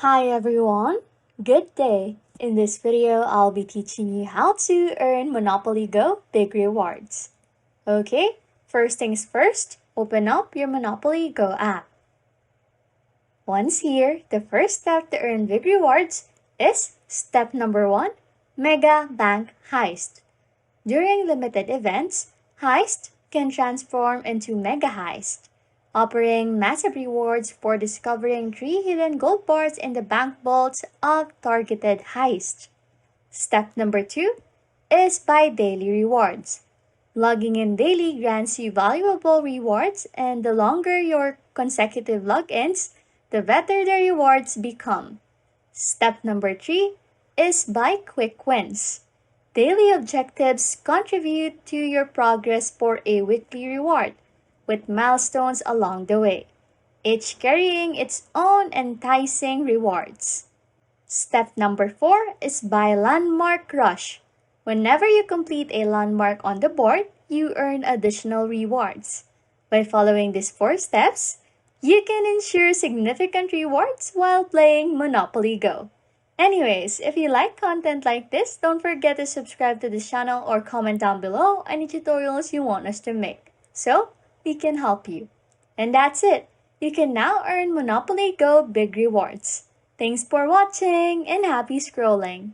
Hi everyone, good day. In this video, I'll be teaching you how to earn Monopoly Go big rewards. Okay, first things first, open up your Monopoly Go app. Once here, the first step to earn big rewards is step number 1, Mega Bank Heist. During limited events, Heist can transform into Mega Heist, offering massive rewards for discovering 3 hidden gold bars in the bank vaults of targeted heist. Step number 2 is buy daily rewards. Logging in daily grants you valuable rewards, and the longer your consecutive logins, the better the rewards become. Step number 3 is buy quick wins. Daily objectives contribute to your progress for a weekly reward, with milestones along the way, each carrying its own enticing rewards. Step number 4 is buy Landmark Rush. Whenever you complete a landmark on the board, you earn additional rewards. By following these 4 steps, you can ensure significant rewards while playing Monopoly Go. Anyways, if you like content like this, don't forget to subscribe to this channel or comment down below any tutorials you want us to make, so we can help you. And that's it! You can now earn Monopoly Go big rewards. Thanks for watching and happy scrolling!